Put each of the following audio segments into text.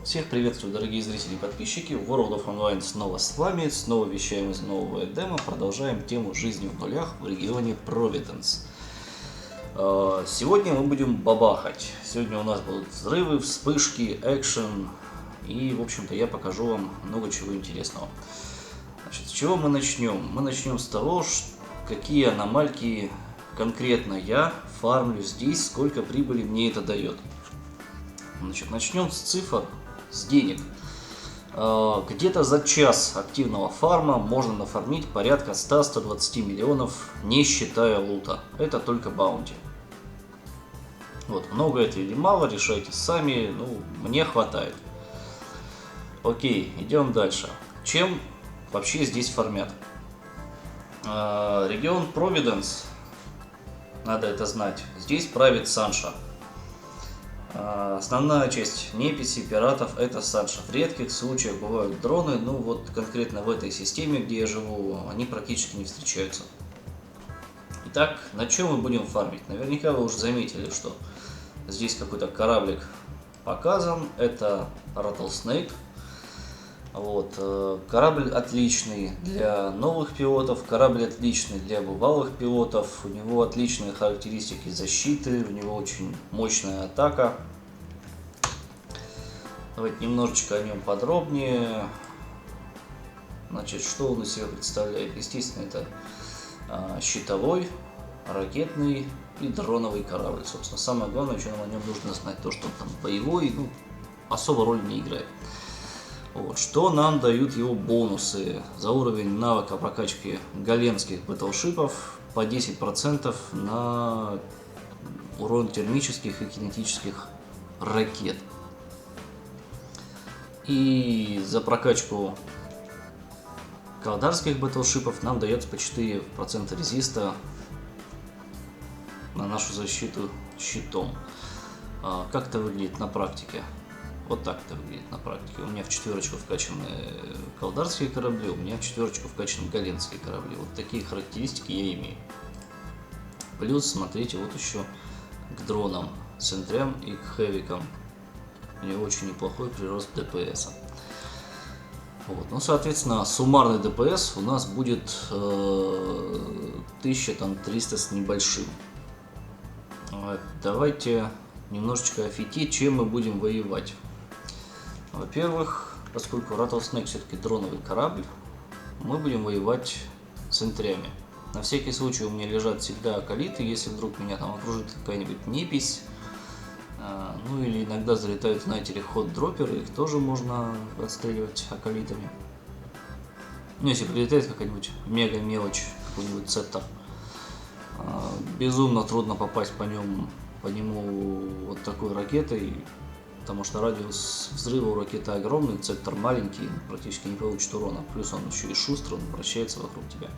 Всех приветствую, дорогие зрители и подписчики. World of Online снова с вами. Снова вещаем из нового демо. Продолжаем тему жизни в нулях в регионе Провиденс. Сегодня мы будем бабахать. Сегодня у нас будут взрывы, вспышки, экшен. И, в общем-то, я покажу вам много чего интересного. Значит, с чего мы начнем? Мы начнем с того, какие аномальки конкретно я фармлю здесь, сколько прибыли мне это дает. Значит, начнем с цифр, с денег. Где-то за час активного фарма можно нафармить порядка 100-120 миллионов, не считая лута. Это только баунти. Вот, много это или мало, решайте сами, мне хватает. Окей, идем дальше. Чем вообще здесь фармят? Регион Провиденс, надо это знать, здесь правит Санша. Основная часть неписи, пиратов — это Санша. В редких случаях бывают дроны, вот конкретно в этой системе, где я живу, они практически не встречаются. Итак, на чем мы будем фармить? Наверняка вы уже заметили, что здесь какой-то кораблик показан, это Rattlesnake. Вот. Корабль отличный для новых пилотов, корабль отличный для бывалых пилотов, у него отличные характеристики защиты, у него очень мощная атака. Давайте немножечко о нем подробнее. Значит, что он из себя представляет? Естественно, это щитовой, ракетный и дроновый корабль. Собственно, самое главное, что нам о нем нужно знать, то, что он там боевой, особо роль не играет. Вот. Что нам дают его бонусы? За уровень навыка прокачки големских бэтлшипов по 10% на урон термических и кинетических ракет. И за прокачку калдарских бэтлшипов нам дается по 4% резиста на нашу защиту щитом. Как это выглядит на практике? Вот так это выглядит на практике. У меня в четверочку вкачаны калдарские корабли, у меня в четверочку вкачаны големские корабли. Вот такие характеристики я имею. Плюс, смотрите, вот еще к дронам, сентрям и к хэвикам. У него очень неплохой прирост ДПС. Вот. Соответственно, суммарный ДПС у нас будет 1300 с небольшим. Давайте немножечко офигеть, чем мы будем воевать. Во-первых, поскольку Rattlesnake все-таки дроновый корабль, мы будем воевать сентрями. На всякий случай у меня лежат всегда акалиты, если вдруг меня там окружит какая-нибудь непись. Или иногда залетают, знаете ли, хот-дроперы, их тоже можно отстреливать акалитами. Если прилетает какая-нибудь мега мелочь, какой-нибудь сеттер, безумно трудно попасть по нему вот такой ракетой, потому что радиус взрыва у ракеты огромный, сеттер маленький, практически не получит урона. Плюс он еще и шустрый, он вращается вокруг тебя.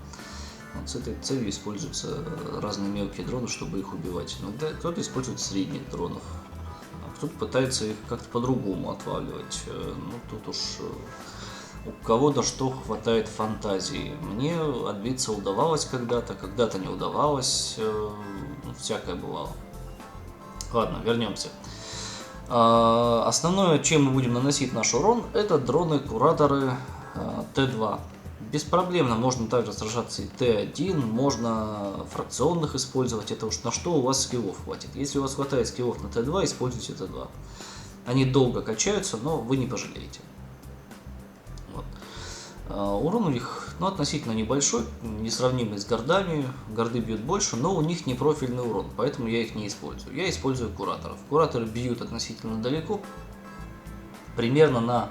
Вот с этой целью используются разные мелкие дроны, чтобы их убивать. Кто-то использует средних дронов, а кто-то пытается их как-то по-другому отваливать. Тут уж у кого-то что хватает фантазии. Мне отбиться удавалось когда-то не удавалось, всякое бывало. Ладно, вернемся. Основное, чем мы будем наносить наш урон, это дроны-кураторы Т2. Беспроблемно можно также сражаться и Т1, можно фракционных использовать, это уж на что у вас скиллов хватит. Если у вас хватает скиллов на Т2, используйте Т2. Они долго качаются, но вы не пожалеете. Вот. Урон у них относительно небольшой, несравнимый с гордами. Горды бьют больше, но у них не профильный урон, поэтому я их не использую. Я использую кураторов. Кураторы бьют относительно далеко, примерно на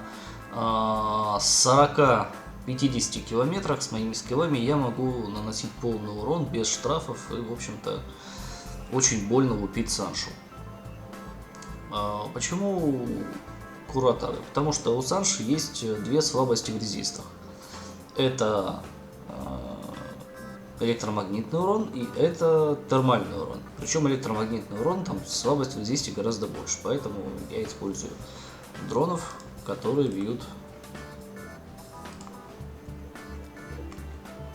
40-50 километрах с моими скиллами я могу наносить полный урон без штрафов и, в общем-то, очень больно лупить Саншу. Почему кураторы? Потому что у Санши есть две слабости в резистах. Это электромагнитный урон и это термальный урон. Причем электромагнитный урон, там слабость в резисте гораздо больше. Поэтому я использую дронов, которые бьют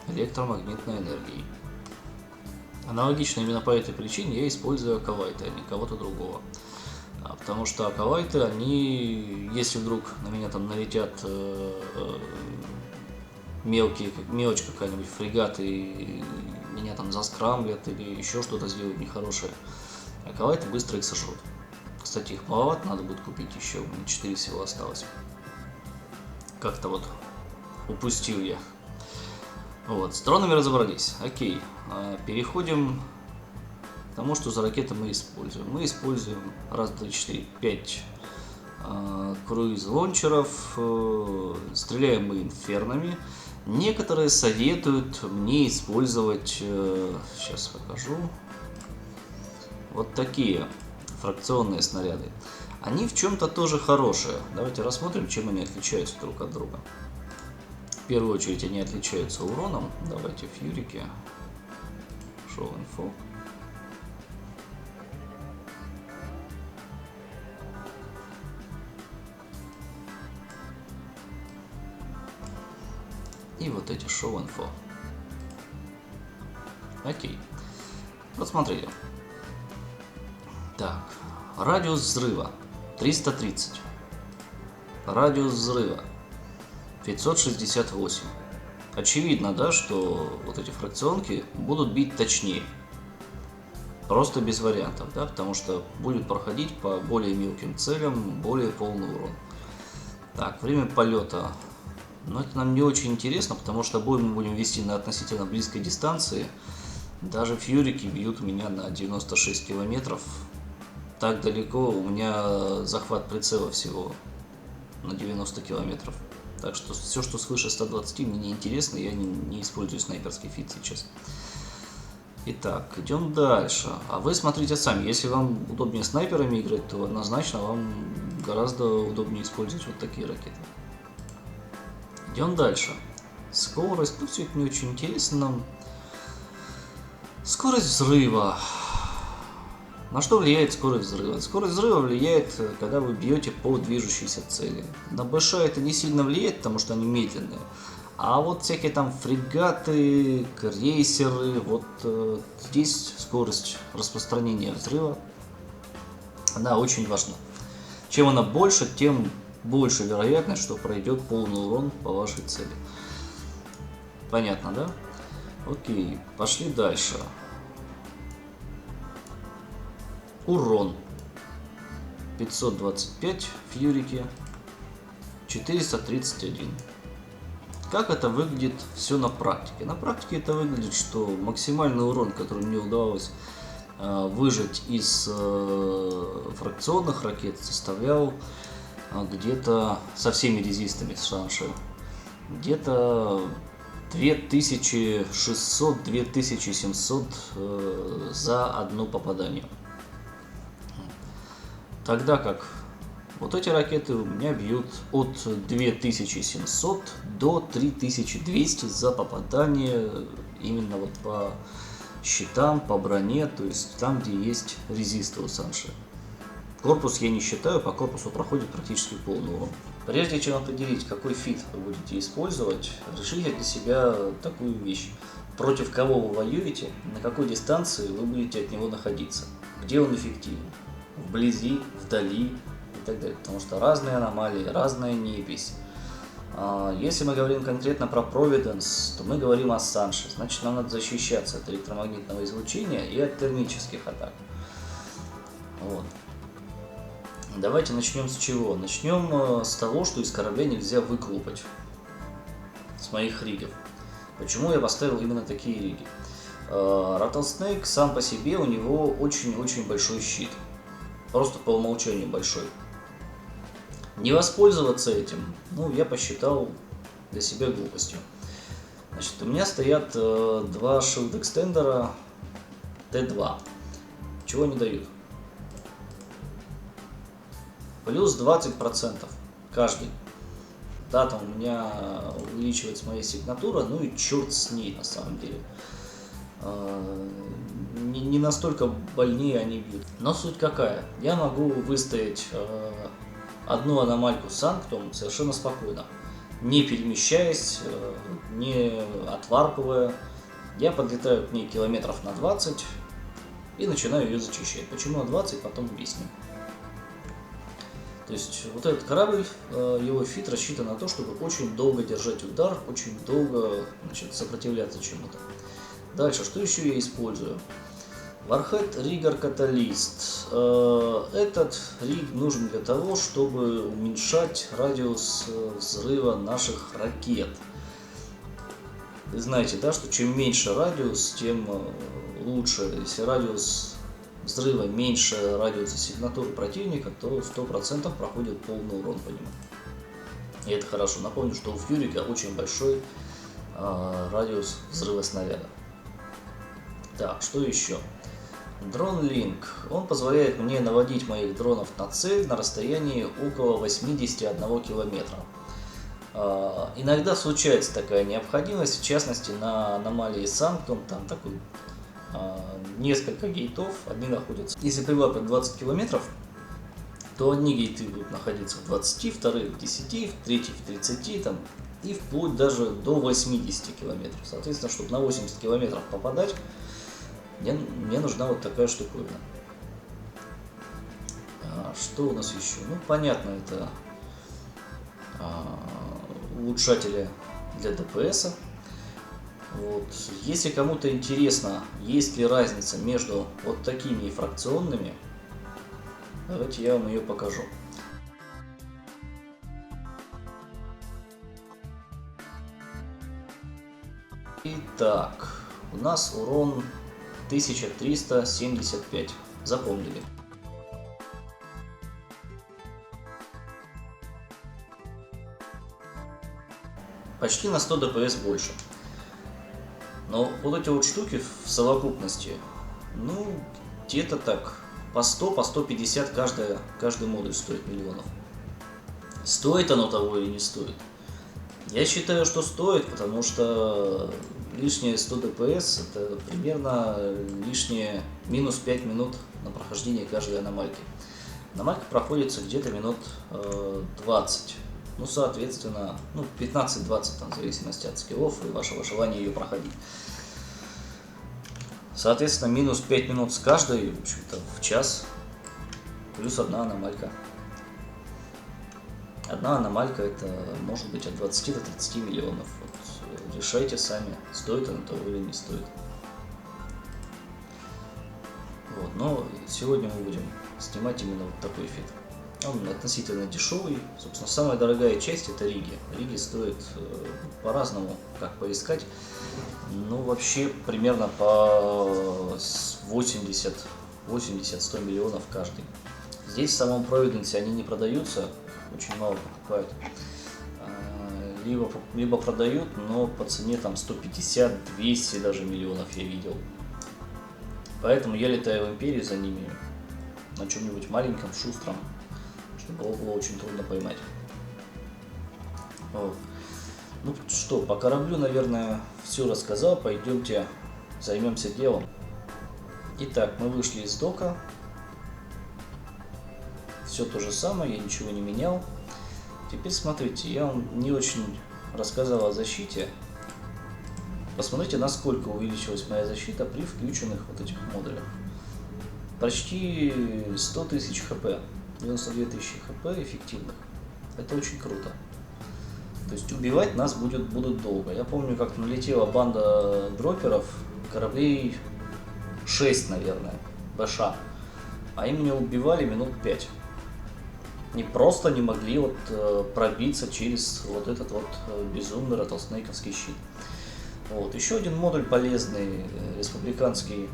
электромагнитной энергией. Аналогично именно по этой причине я использую Акалайта, а не кого-то другого. потому что акалайты, они, если вдруг на меня там налетят мелочь какая-нибудь, фрегат, и меня там заскрамблят или еще что-то сделают нехорошее, акалайты быстро их сожрут. Кстати, их маловато, надо будет купить еще, у меня 4 всего осталось. Как-то вот упустил я. Вот, с дронами разобрались. Окей, переходим к тому, что за ракеты мы используем. Мы используем 1, 2, 3, 4, 5 круиз-лончеров. Стреляем мы инфернами. Некоторые советуют мне использовать, сейчас покажу, вот такие фракционные снаряды. Они в чем-то тоже хорошие. Давайте рассмотрим, чем они отличаются друг от друга. В первую очередь они отличаются уроном. Давайте фьюрики. Show info. И вот эти show info. Окей. Вот смотрите. Так. Радиус взрыва 330. Радиус взрыва 568. Очевидно, да, что вот эти фракционки будут бить точнее. Просто без вариантов, да, потому что будет проходить по более мелким целям, более полный урон. Так, время полета. Но это нам не очень интересно, потому что бой мы будем вести на относительно близкой дистанции. Даже фьюрики бьют меня на 96 километров. Так далеко у меня захват прицела всего на 90 километров. Так что все, что свыше 120, мне не интересно, я не использую снайперский фит сейчас. Итак, идем дальше. А вы смотрите сами, если вам удобнее снайперами играть, то однозначно вам гораздо удобнее использовать вот такие ракеты. Идем дальше. Скорость, ну все это не очень интересно нам. Скорость взрыва. На что влияет скорость взрыва? Скорость взрыва влияет, когда вы бьете по движущейся цели. На БШ это не сильно влияет, потому что они медленные. А вот всякие там фрегаты, крейсеры, вот здесь скорость распространения взрыва, она очень важна. Чем она больше, тем больше вероятность, что пройдет полный урон по вашей цели. Понятно, да? Окей, пошли дальше. Урон 525, фьюрики 431. Как это выглядит все на практике? На практике это выглядит, что максимальный урон, который мне удалось выжать из фракционных ракет, составлял где-то со всеми резистами Санши где-то 2600-2700 за одно попадание. Тогда как вот эти ракеты у меня бьют от 2700 до 3200 за попадание именно вот по щитам, по броне, то есть там, где есть резисты у Санши. Корпус я не считаю, по корпусу проходит практически полный урон. Прежде чем определить, какой фит вы будете использовать, решите для себя такую вещь. Против кого вы воюете, на какой дистанции вы будете от него находиться, где он эффективен. Вблизи, вдали и так далее. Потому что разные аномалии, разная непись. Если мы говорим конкретно про Providence, то мы говорим о Санше. Значит, нам надо защищаться от электромагнитного излучения и от термических атак. Вот. Давайте начнем с чего? Начнем с того, что из корабля нельзя выколупать. С моих ригов. Почему я поставил именно такие риги? Rattlesnake сам по себе, у него очень-очень большой щит. Просто по умолчанию большой. Не воспользоваться этим, ну, я посчитал для себя глупостью. Значит, у меня стоят два Shield Extender Т2. Чего они дают? Плюс 20% каждый. Да, там у меня увеличивается моя сигнатура, ну и черт с ней на самом деле. Не настолько больнее они бьют. Но суть какая? Я могу выстоять одну аномальку Санктум совершенно спокойно. Не перемещаясь, не отварпывая. Я подлетаю к ней километров на 20 и начинаю ее зачищать. Почему на 20, потом объясню. То есть вот этот корабль, его фит рассчитан на то, чтобы очень долго держать удар, очень долго, значит, сопротивляться чему-то. Дальше, что еще я использую? Warhead Rigger Catalyst. Этот риг нужен для того, чтобы уменьшать радиус взрыва наших ракет. Вы знаете, да, что чем меньше радиус, тем лучше. Если радиус взрыва меньше радиуса сигнатуры противника, то 100% проходит полный урон по нему. И это хорошо. Напомню, что у Фьюрика очень большой радиус взрыва снаряда. Так, что еще? Дрон Link. Он позволяет мне наводить моих дронов на цель на расстоянии около 81 километра. Иногда случается такая необходимость, в частности на аномалии Санктум, там такой несколько гейтов, одни находятся. Если прилапать 20 километров, то одни гейты будут находиться в 20, вторые в 10, третий в 30, там, и вплоть даже до 80 километров. Соответственно, чтобы на 80 километров попадать, мне нужна вот такая штуковина. Что у нас еще? Ну, понятно, это улучшатели для ДПС. Вот. Если кому-то интересно, есть ли разница между вот такими и фракционными, давайте я вам ее покажу. Итак, у нас урон 1375. Запомнили. Почти на 100 ДПС больше. Но вот эти вот штуки в совокупности, ну, где-то так, по 100, по 150 каждый модуль стоит миллионов. Стоит оно того или не стоит? Я считаю, что стоит, потому что лишние 100 ДПС это примерно лишние минус 5 минут на прохождение каждой аномальки. Аномалька проходится где-то минут 20. Ну, соответственно, 15-20, там, в зависимости от скиллов и вашего желания ее проходить. Соответственно, минус 5 минут с каждой, в общем-то, в час, плюс одна аномалька. Одна аномалька это может быть от 20 до 30 миллионов. Вот, решайте сами, стоит оно того или не стоит. Вот, но сегодня мы будем снимать именно вот такой фит. Он относительно дешевый. Собственно, самая дорогая часть это риги. Риги стоят по-разному, как поискать. Ну, вообще, примерно по 80-100 миллионов каждый. Здесь в самом Провиденсе они не продаются, очень мало покупают. Либо продают, но по цене там 150-200 даже миллионов я видел. Поэтому я летаю в Империю за ними на чем-нибудь маленьком, шустром, чтобы его было очень трудно поймать. Вот. Ну что, по кораблю, наверное, все рассказал. Пойдемте займемся делом. Итак, мы вышли из дока. Все то же самое, я ничего не менял. Теперь смотрите, я вам не очень рассказал о защите. Посмотрите, насколько увеличилась моя защита при включенных вот этих модулях. Почти 100 тысяч хп, 92 тысячи хп эффективных. Это очень круто. То есть убивать нас будут долго. Я помню, как налетела банда дроперов, кораблей 6, наверное, БШ. А им меня убивали минут 5. Не просто не могли пробиться через вот этот вот безумный rattlesnake'овский щит. Вот. Еще один модуль полезный, республиканский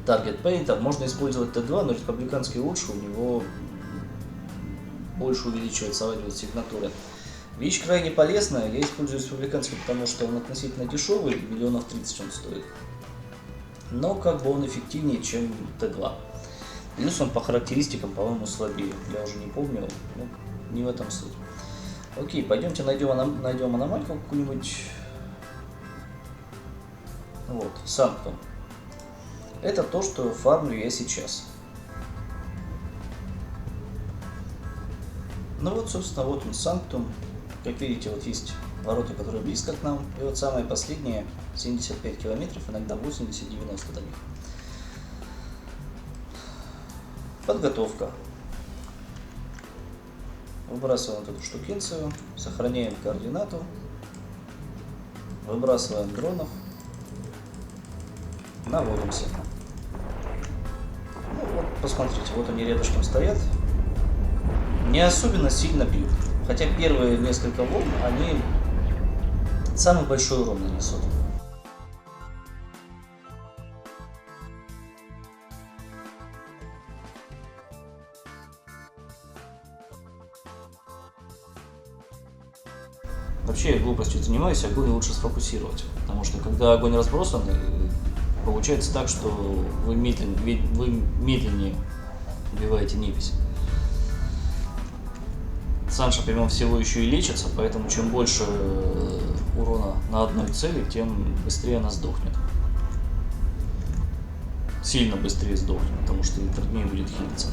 Target Painter. Можно использовать Т2, но республиканский лучше, у него больше увеличивается радиус сигнатуры. Вещь крайне полезная, я использую республиканский, потому что он относительно дешевый, миллионов 30 он стоит. Но как бы он эффективнее, чем Т2. Плюс он по характеристикам, по-моему, слабее. Я уже не помню, но не в этом суть. Окей, пойдемте найдем аномальку какую-нибудь. Вот, Санктум. Это то, что фармлю я сейчас. Ну вот, собственно, вот он, Санктум. Как видите, вот есть ворота, которые близко к нам. И вот самые последние 75 километров, иногда 80-90 до них. Подготовка. Выбрасываем вот эту штукенцию, сохраняем координату, выбрасываем дронов, наводимся. Ну, вот, посмотрите, вот они рядышком стоят, не особенно сильно бьют, хотя первые несколько волн, они самый большой урон нанесут. Вообще я глупостью занимаюсь, огонь лучше сфокусировать, потому что когда огонь разбросан, получается так, что вы медленнее убиваете непись. Санша, помимо всего, еще и лечится, поэтому чем больше урона на одной цели, тем быстрее она сдохнет. Сильно быстрее сдохнет, потому что труднее будет хилиться.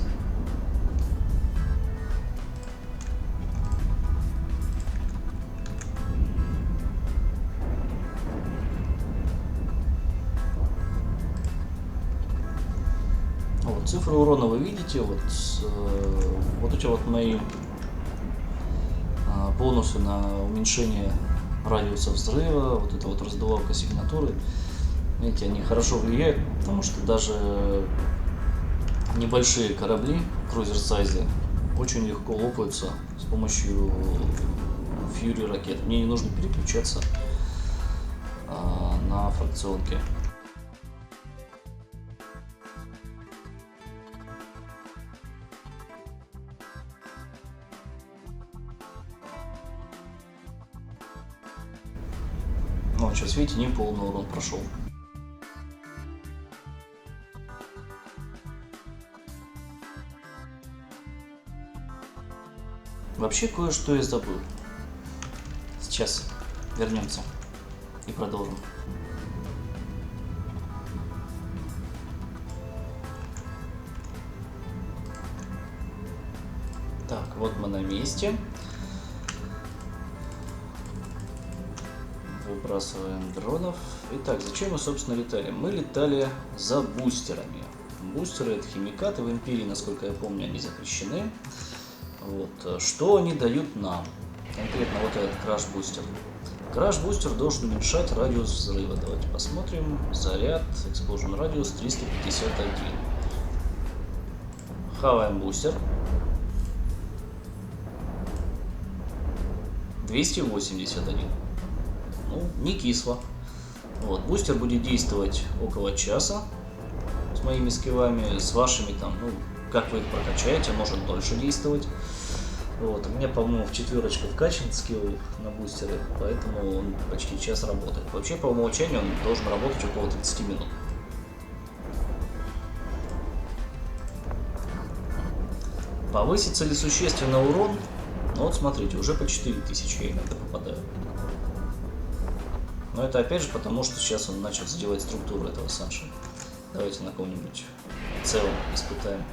Вот, цифры урона вы видите, вот эти вот мои бонусы на уменьшение радиуса взрыва, вот эта вот раздувалка сигнатуры, видите, они хорошо влияют, потому что даже небольшие корабли крузер сайзе очень легко лопаются с помощью Fury ракет. Мне не нужно переключаться на фракционки. Ну, сейчас видите, не полный урон прошел. Вообще кое-что я забыл. Сейчас вернемся и продолжим. Так, вот мы на месте. Выбрасываем дронов. Итак, зачем мы, собственно, летали? Мы летали за бустерами. Бустеры — это химикаты. В Империи, насколько я помню, они запрещены. Вот. Что они дают нам? Конкретно вот этот краш-бустер. Краш-бустер должен уменьшать радиус взрыва. Давайте посмотрим. Заряд, explosion радиус 351. Хаваем бустер. 281. Ну, не кисло. Вот. Бустер будет действовать около часа с моими скиллами, с вашими там, ну, как вы их прокачаете, может дольше действовать. Вот. У меня, по-моему, в 4 вкачан скилл на бустеры, поэтому он почти час работает. Вообще, по умолчанию, он должен работать около 30 минут. Повысится ли существенно урон? Ну вот смотрите, уже по 4000 я иногда попадаю. Но это опять же потому, что сейчас он начал задевать структуру этого Санши. Давайте на ком-нибудь целом испытаем.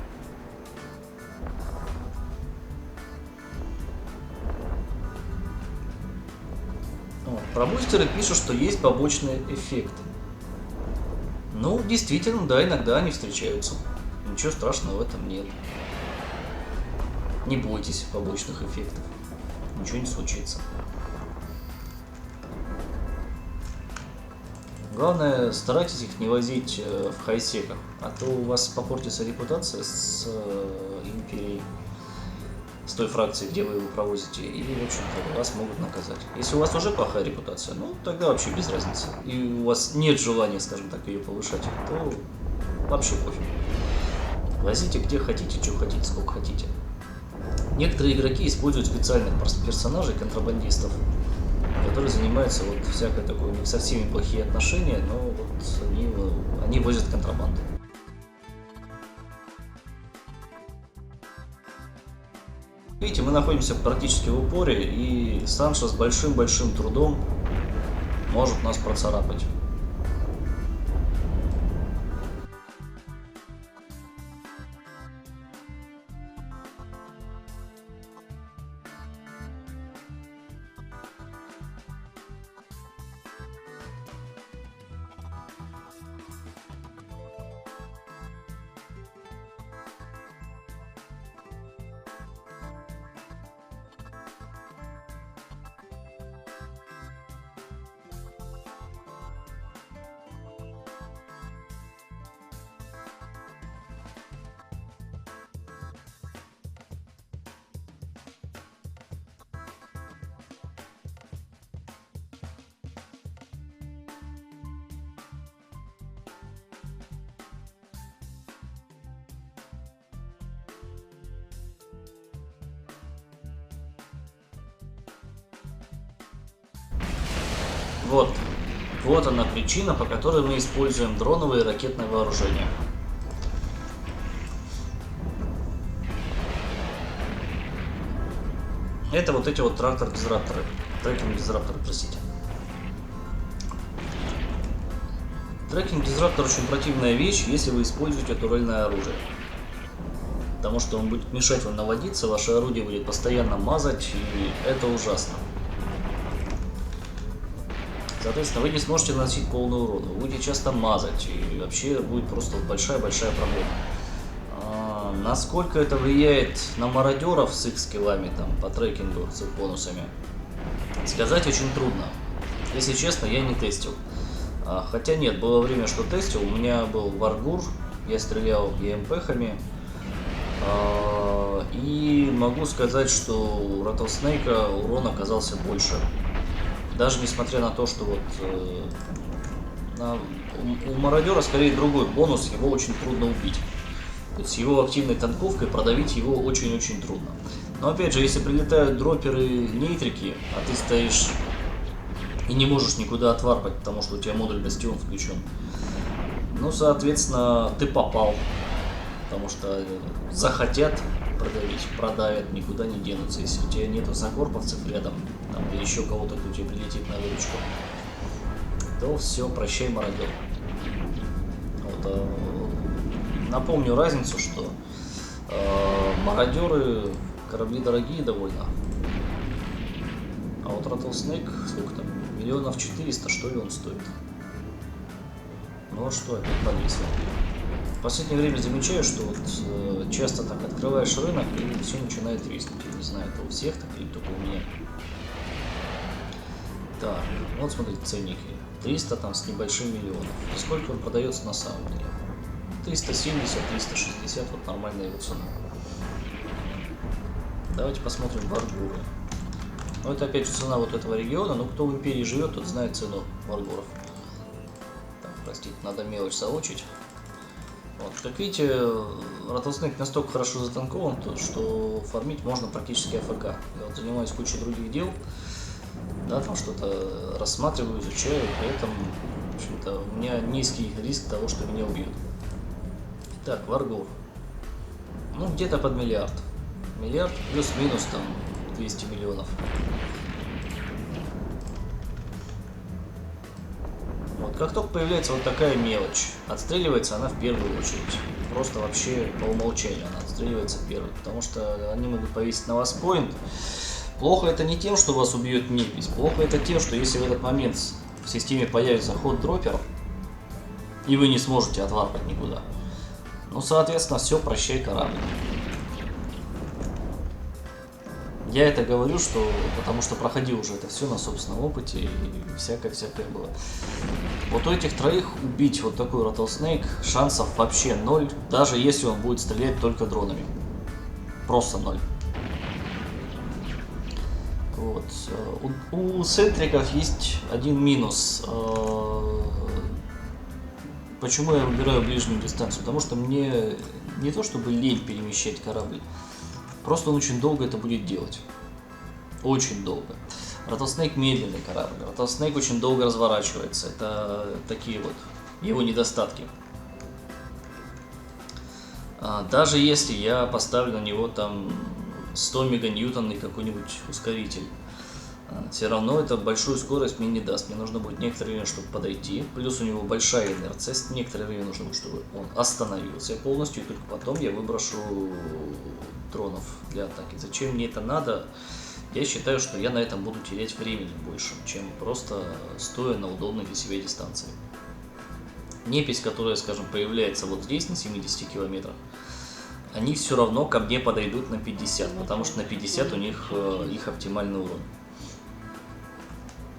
Про бустеры пишут, что есть побочные эффекты. Ну, действительно, да, иногда они встречаются. Ничего страшного в этом нет. Не бойтесь побочных эффектов. Ничего не случится. Главное, старайтесь их не возить в хайсеках, а то у вас попортится репутация с Империей, с той фракцией, где вы его провозите, и, в общем-то, вас могут наказать. Если у вас уже плохая репутация, ну, тогда вообще без разницы, и у вас нет желания, скажем так, ее повышать, то вообще пофиг. Возите где хотите, что хотите, сколько хотите. Некоторые игроки используют специальных персонажей, контрабандистов, которые занимаются вот всякой такой, у них со всеми плохие отношения, но вот они возят контрабанду. Видите, мы находимся практически в упоре, и Санша с большим-большим трудом может нас процарапать. Вот. Вот она причина, по которой мы используем дроновое и ракетное вооружение. Это вот эти вот трактор-дизрапторы. Трекинг-дизрапторы, простите. Трекинг-дизраптор очень противная вещь, если вы используете турельное оружие. Потому что он будет мешать вам наводиться, ваше орудие будет постоянно мазать, и это ужасно. Соответственно, вы не сможете наносить полный урон, вы будете часто мазать, и вообще будет просто большая-большая проблема. Насколько это влияет на мародеров с их скиллами, там, по трекингу, с их бонусами, сказать очень трудно. Если честно, я не тестил. Хотя нет, было время, что тестил. У меня был Варгур, я стрелял ЕМПхами. И могу сказать, что у Rattlesnake урон оказался больше. Даже несмотря на то, что вот у мародера скорее другой бонус, его очень трудно убить. То есть с его активной танковкой продавить его очень-очень трудно. Но опять же, если прилетают дроперы-нейтрики, а ты стоишь и не можешь никуда отварпать, потому что у тебя модуль Бастион включен, ну, соответственно, ты попал. Потому что захотят продавить, продавят, никуда не денутся. Если у тебя нету закорповцев рядом, там, или еще кого-то, кто тебе прилетит на выручку, то все, прощай, мародер. Вот, напомню разницу, что мародеры корабли дорогие довольно. А вот Rattlesnake, сколько там, 400 000, что ли, он стоит. Ну а что, опять подвисло. В последнее время замечаю, что вот часто так открываешь рынок и все начинает виснуть. Я не знаю, это у всех так или только у меня. Так, вот смотрите, ценники. 300 там с небольшим миллионов. И сколько он продается на самом деле? 370, 360, вот нормальная его цена. Давайте посмотрим Варгуры. Ну, это опять же цена вот этого региона, но кто в империи живет, тот знает цену Варгуров. Так, простите, надо мелочь заучить. Вот, как видите, Rattlesnake настолько хорошо затанкован, что фармить можно практически АФК. Я вот занимаюсь кучей других дел, да, там что-то рассматриваю, изучаю, при этом, в общем-то, у меня низкий риск того, что меня убьют. Итак, Варгур. Ну, где-то под миллиард. Миллиард плюс-минус там 200 миллионов. Вот, как только появляется вот такая мелочь, отстреливается она в первую очередь. Просто вообще по умолчанию она отстреливается первой, потому что они могут повесить на вас поинт. Плохо это не тем, что вас убьет непись, плохо это тем, что если в этот момент в системе появится ход-дропер, и вы не сможете отварпать никуда, ну, соответственно, все, прощай, корабль. Я это говорю, что потому что проходил уже это все на собственном опыте и всякое было. Вот у этих троих убить вот такой Rattlesnake шансов вообще ноль, даже если он будет стрелять только дронами. Просто ноль. Вот. У сентриков есть один минус. Почему я выбираю ближнюю дистанцию? Потому что мне не то чтобы лень перемещать корабль, просто он очень долго это будет делать. Очень долго. Rattlesnake медленный корабль. Rattlesnake очень долго разворачивается. Это такие вот его недостатки. Даже если я поставлю на него там 100 меганьютонный какой-нибудь ускоритель, все равно это большую скорость мне не даст. Мне нужно будет некоторое время, чтобы подойти. Плюс у него большая инерция. Некоторое время нужно будет, чтобы он остановился полностью. И только потом я выброшу дронов для атаки. Зачем мне это надо? Я считаю, что я на этом буду терять времени больше, чем просто стоя на удобной для себя дистанции. Непись, которая, скажем, появляется вот здесь на 70 километрах, они все равно ко мне подойдут на 50, потому что на 50 у них их оптимальный урон.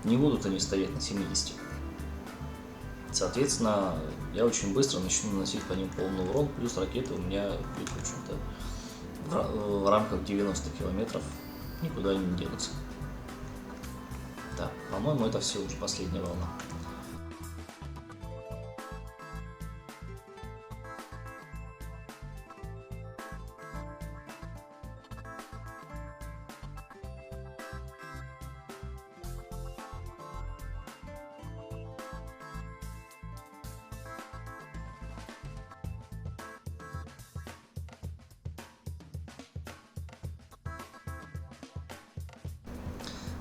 Не будут они стоять на 70. Соответственно, я очень быстро начну наносить по ним полный урон, плюс ракеты у меня будет, в общем-то, в рамках 90 километров никуда они не денутся. Так, по-моему, это все уже последняя волна.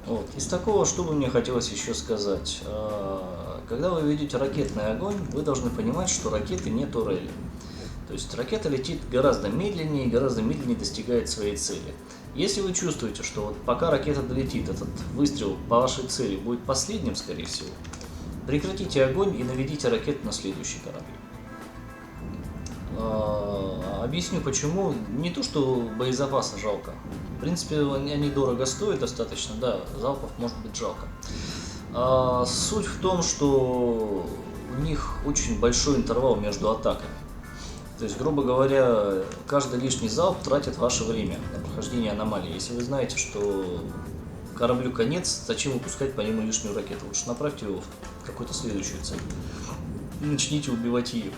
Вот. Из такого, что бы мне хотелось еще сказать. Когда вы ведете ракетный огонь, вы должны понимать, что ракеты не турели. То есть ракета летит гораздо медленнее и гораздо медленнее достигает своей цели. Если вы чувствуете, что вот пока ракета долетит, этот выстрел по вашей цели будет последним, скорее всего, прекратите огонь и наведите ракету на следующий корабль. Объясню почему. Не то, что боезапаса жалко. В принципе, они дорого стоят достаточно, да, залпов может быть жалко. Суть в том, что у них очень большой интервал между атаками. То есть, грубо говоря, каждый лишний залп тратит ваше время на прохождение аномалии. Если вы знаете, что кораблю конец, зачем выпускать по нему лишнюю ракету? Лучше направьте его в какую-то следующую цель. Начните убивать ее.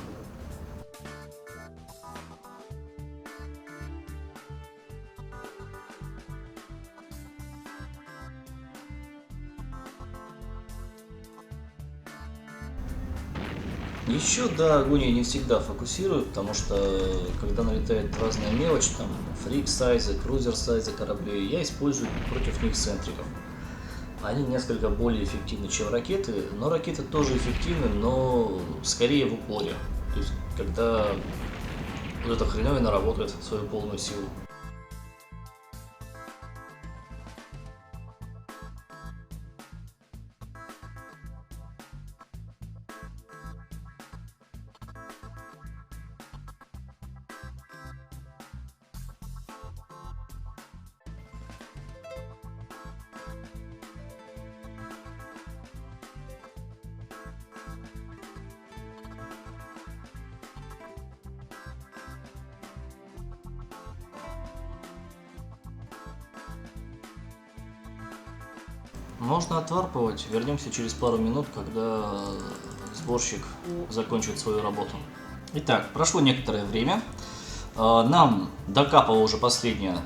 Еще, да, огонь не всегда фокусирует, потому что когда налетает разная мелочь, там фрик сайзы, крузер сайзы кораблей, я использую против них центриков. Они несколько более эффективны, чем ракеты, но ракеты тоже эффективны, но скорее в упоре. То есть, когда вот эта хреновина работает в свою полную силу. Можно отварпывать, вернемся через пару минут, когда сборщик закончит свою работу. Итак, прошло некоторое время, нам докапала уже последняя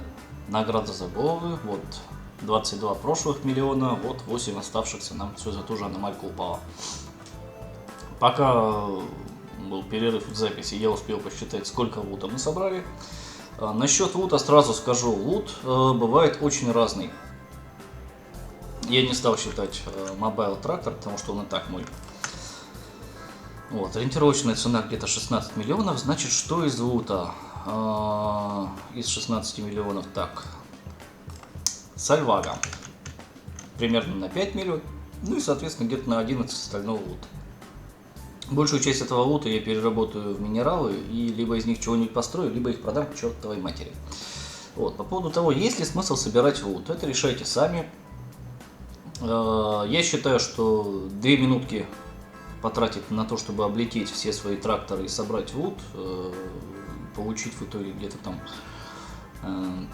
награда за головы, вот 22 прошлых миллиона, вот 8 оставшихся, нам все за ту же аномальку упало. Пока был перерыв в записи, я успел посчитать, сколько лута мы собрали. Насчет лута сразу скажу, лут бывает очень разный. Я не стал считать Mobile Tractor, потому что он и так мой. Вот, ориентировочная цена где-то 16 миллионов, значит, что из лута? Из 16 миллионов, так, Сальвага, примерно на 5 миллионов, ну и, соответственно, где-то на 11 остального лута. Большую часть этого лута я переработаю в минералы, и либо из них чего-нибудь построю, либо их продам к чертовой матери. Вот, по поводу того, есть ли смысл собирать лут, это решайте сами. Я считаю, что 2 минутки потратить на то, чтобы облететь все свои тракторы и собрать лут, получить в итоге где-то там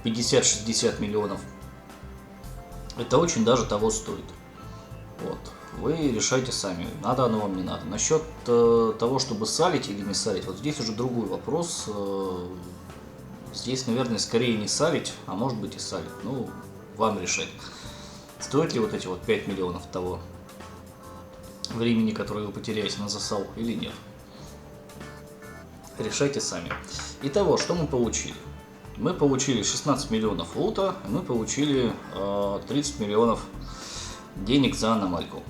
50-60 миллионов, это очень даже того стоит. Вот. Вы решайте сами, надо оно вам, не надо. Насчет того, чтобы салить или не салить, вот здесь уже другой вопрос. Здесь, наверное, скорее не салить, а может быть и салить. Ну, вам решать. Стоит ли вот эти вот 5 миллионов того времени, которое вы потеряете на засал, или нет? Решайте сами. Итого, что мы получили? Мы получили 16 миллионов лута, и мы получили 30 миллионов денег за аномальку.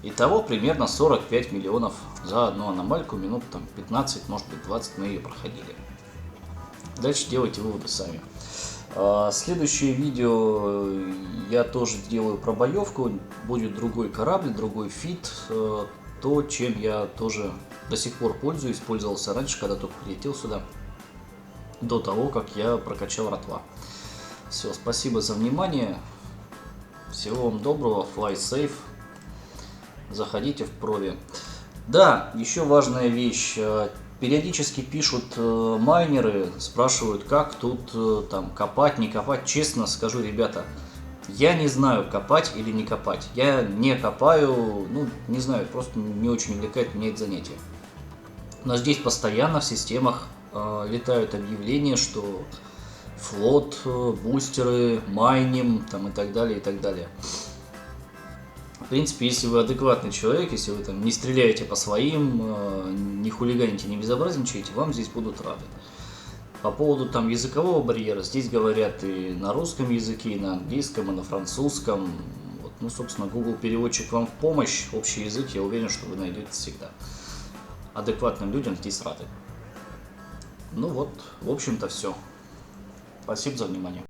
Итого примерно 45 миллионов за одну аномальку, минут там 15, может быть 20 мы ее проходили. Дальше делайте выводы сами. Следующее видео я тоже сделаю про боевку, будет другой корабль, другой фит, то, чем я тоже до сих пор пользуюсь, пользовался раньше, когда только прилетел сюда, до того, как я прокачал ротва. Все, спасибо за внимание, всего вам доброго, fly safe, заходите в прови. Да, еще важная вещь. Периодически пишут майнеры, спрашивают, как тут там копать, не копать. Честно скажу, ребята, я не знаю, копать или не копать. Я не копаю, ну, не знаю, просто не очень увлекает меня это занятие. Но здесь постоянно в системах летают объявления, что флот, бустеры, майним там, и так далее, и так далее. В принципе, если вы адекватный человек, если вы там не стреляете по своим, не хулиганите, не безобразничаете, вам здесь будут рады. По поводу там языкового барьера, здесь говорят и на русском языке, и на английском, и на французском. Вот. Ну, собственно, Google переводчик вам в помощь. Общий язык, я уверен, что вы найдете всегда. Адекватным людям здесь рады. Ну вот, в общем-то, все. Спасибо за внимание.